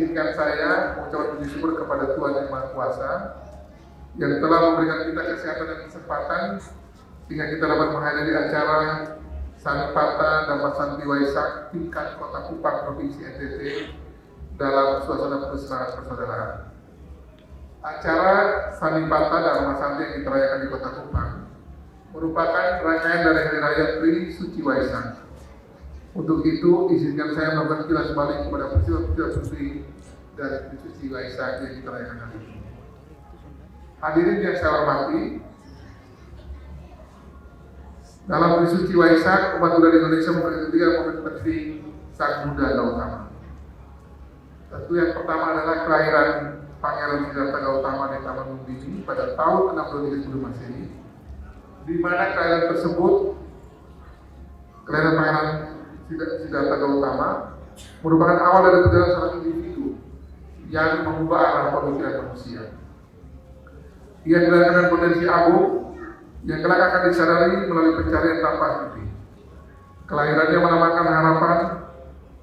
izinkan saya mengucapkan puji syukur kepada Tuhan Yang Maha Kuasa yang telah memberikan kita kesehatan dan kesempatan sehingga kita dapat menghadiri acara Sanipata Dhammasanti Waisak tingkat Kota Kupang Provinsi NTT dalam suasana penuh semangat persaudaraan. Acara Sanipata Dhammasanti yang kita rayakan di Kota Kupang merupakan rangkaian dari Hari Raya Tri Suci Waisak. Untuk itu, izinkan saya melakukan kilas balik kepada peristiwa-peristiwa penting dari Tri Suci Waisak yang kita rayakan hari ini. Hadirin yang saya hormati, dalam Tri Suci Waisak, umat Buddha di Indonesia memiliki 3 momen penting Sang Buddha Gautama. Tentu yang pertama adalah kelahiran Pangeran Siddhartha Gautama di Taman Lumbini pada tahun 623 sebelum Masehi, di mana kelahiran tersebut, kelahiran Pangeran Siddhartha Gautama merupakan awal dari perjalanan seorang individu yang mengubah arah pemikiran manusia. Ia dilahirkan dengan potensi agung yang kelak akan disadari melalui pencarian tanpa henti. Kelahirannya menambahkan harapan,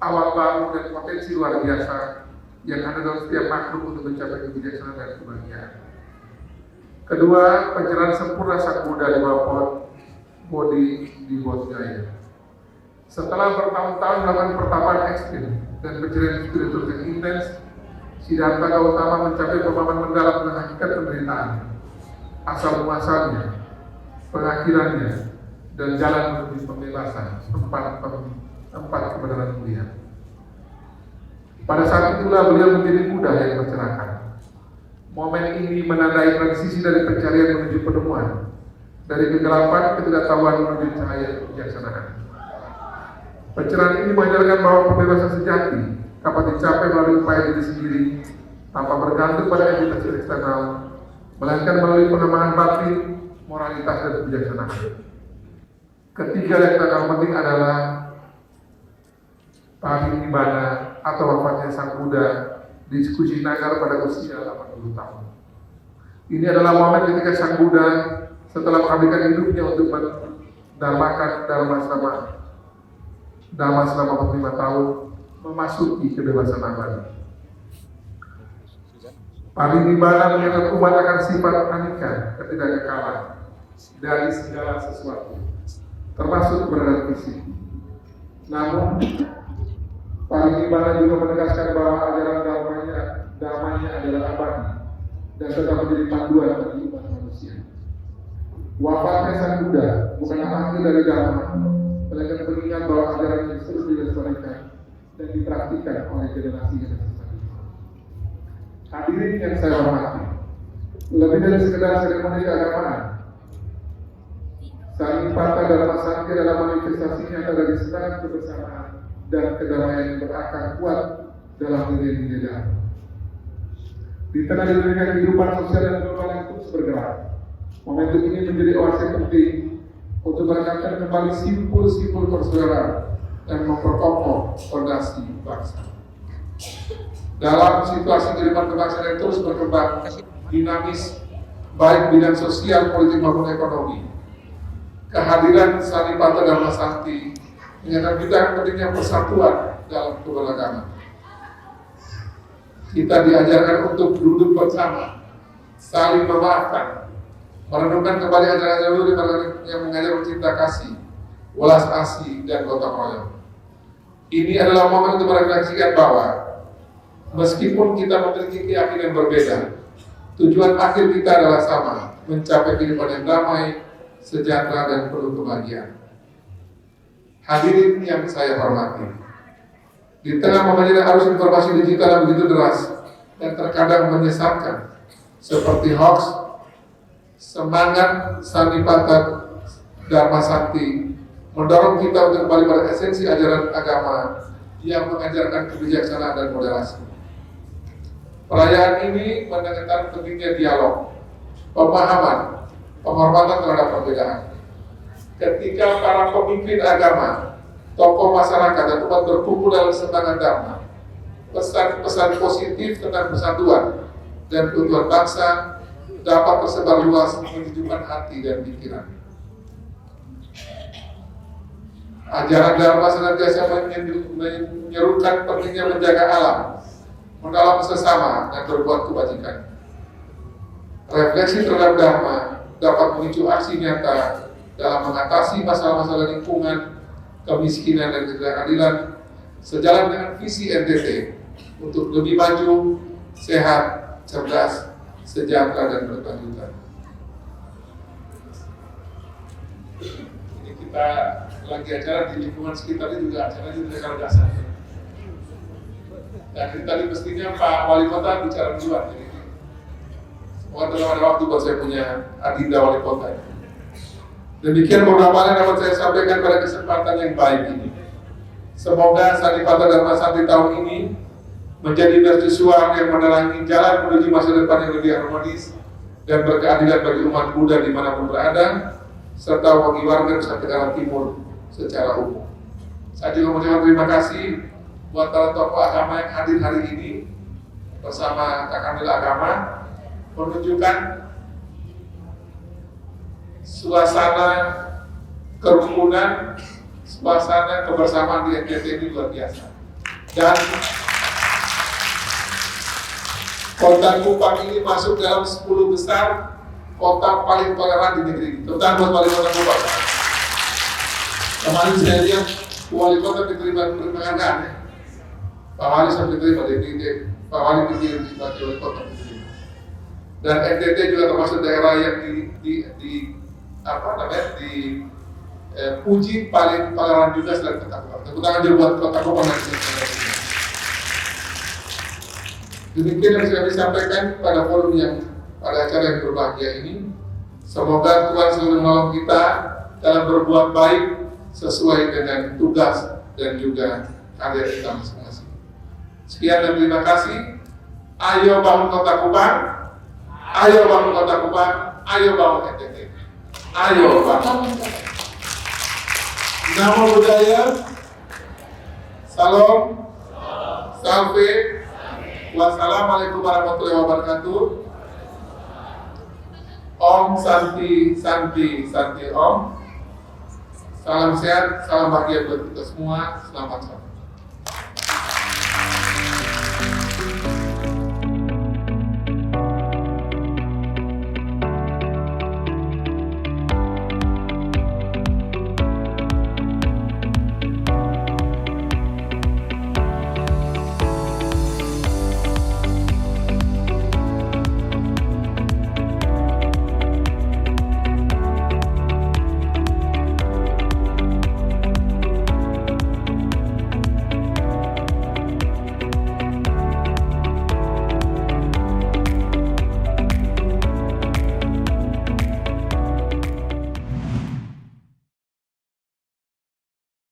awal baru dan potensi luar biasa yang ada dalam setiap makhluk untuk mencapai kebijaksanaan dan kebahagiaan. Kedua, pencerahan sempurna Sang Buddha di bawah pohon Bodhi di Bodh Gaya. Setelah bertahun-tahun melakukan pertapaan ekstrim dan pencarian spiritual yang intens, Siddhartha Gautama mencapai pemahaman mendalam tentang hakikat penderitaan, asal muasalnya, pengakhirannya, dan jalan menuju pembebasan, tempat kebenaran mulia. Pada saat itulah beliau menjadi Buddha yang mencerahkan. Momen ini menandai transisi dari pencarian menuju penemuan, dari kegelapan ketidaktahuan menuju cahaya kebijaksanaan. Pencerahan ini mengajarkan bahwa pembebasan sejati dapat dicapai melalui upaya diri sendiri tanpa bergantung pada entitas eksternal, melainkan melalui pengembangan batin, moralitas dan kebijaksanaan. Ketiga yang tak kalah penting adalah Parinibbana atau wafatnya Sang Buddha di Kushinagar pada usia 80 tahun. Ini adalah momen ketika Sang Buddha setelah menghabiskan hidupnya untuk mendharmakan Dhamma selama 45 tahun memasuki kebebasan abadi. Parinibbana mengingat umat akan sifat anika, ketidakkekalan dari segala sesuatu, termasuk keberadaan fisik. Namun, Parinibbana juga menegaskan bahwa ajaran damanya adalah abadi dan tetap menjadi panduan bagi umat manusia. Wafatnya Sang Buddha bukanlah akhir dari Dhamma, melainkan mengingat bahwa ajaran ini terus dilestarikan dan dipraktikkan oleh generasi-generasi selanjutnya. Hadirin yang saya hormati, lebih dari sekedar seremoni keagamaan, Sanipata Dhammasanti adalah manifestasi nyata dari semangat kebersamaan dan kedamaian yang berakar kuat dalam nilai-nilai Dhamma. Di tengah dinamika kehidupan sosial dan global yang terus bergerak, momentum ini menjadi oase penting untuk merekatkan kembali simpul-simpul persaudaraan dan memperkokoh fondasi bangsa. Dalam situasi kehidupan kebangsaan yang terus berkembang dinamis, baik bidang sosial, politik maupun ekonomi, kehadiran Sanipata Dhammasanti menyatakan kita pentingnya persatuan dalam keberagaman. Kita diajarkan untuk duduk bersama, saling memaafkan, merenungkan kembali ajaran leluhur yang mengajar cinta kasih, welas asih, dan gotong royong. Ini adalah momen untuk merefleksikan bahwa meskipun kita memiliki keyakinan berbeda, tujuan akhir kita adalah sama, mencapai kehidupan yang damai, sejahtera, dan penuh kebahagiaan. Hadirin yang saya hormati, di tengah membanjiri arus informasi digital yang begitu deras dan terkadang menyesatkan, seperti hoax, semangat Sanipata Dhammasanti mendorong kita untuk kembali pada esensi ajaran agama yang mengajarkan kebijaksanaan dan moderasi. Perayaan ini menekankan pentingnya dialog, pemahaman, penghormatan terhadap perbedaan. Ketika para pemimpin agama, tokoh masyarakat dan umat berkumpul dalam semangat Dhamma, pesan-pesan positif tentang persatuan dan keutuhan bangsa dapat tersebar luas menunjukkan hati dan pikiran. Ajaran Dhamma senantiasa menyerukan pentingnya menjaga alam, menolong sesama, dan berbuat kebajikan. Refleksi terhadap Dharma dapat memicu aksi nyata dalam mengatasi masalah-masalah lingkungan, kemiskinan, dan ketidakadilan sejalan dengan visi NTT untuk lebih maju, sehat, cerdas, sejahtera, dan berkelanjutan. Ini kita lagi acara di lingkungan sekitar ini juga acara di Kalgasan. Dan ini tadi mestinya Pak Wali Kota bicara duluan. Jadi semoga dalam ada waktu buat saya punya agenda Wali Kota. Demikian beberapa hal yang dapat saya sampaikan pada kesempatan yang baik ini. Semoga Saripata Dharma Santi tahun ini menjadi mercusuar yang menerangi jalan menuju masa depan yang lebih harmonis dan berkeadilan bagi umat Buddha dimanapun berada, serta bagi warga Nusa Tenggara Timur secara umum. Saya juga mengucapkan terima kasih buat para tokoh agama yang hadir hari ini bersama Kakak Agama, menunjukkan suasana kerukunan, suasana kebersamaan di NTT ini luar biasa. Dan Kota Kupang ini masuk dalam 10 besar kota paling toleran di negeri ini. Tentang buat wali kota Kupang. Kemarin saya lihat wali kota diterima penghargaan ya. Pak Wali sampai diterima Pak Wali dikirim di wali kota diterima. Dan NTT juga termasuk daerah yang puji paling toleran juga selain Kota Kupang. Tepuk tangan juga buat Kota Kupang. Demikian yang saya disampaikan pada forum pada acara yang berbahagia ini. Semoga Tuhan selalu menolong kita dalam berbuat baik sesuai dengan tugas dan juga karya kita masing-masing. Sekian dan terima kasih. Ayo bangun Kota Kupang. Ayo bangun Kota Kupang. Ayo bangun NTT. Ayo bangun. Namo Buddhaya. Salam. Salve. Wassalamualaikum warahmatullahi wabarakatuh. Om Santi Santi Santi Om. Salam sehat, salam bahagia buat kita semua. Selamat sore.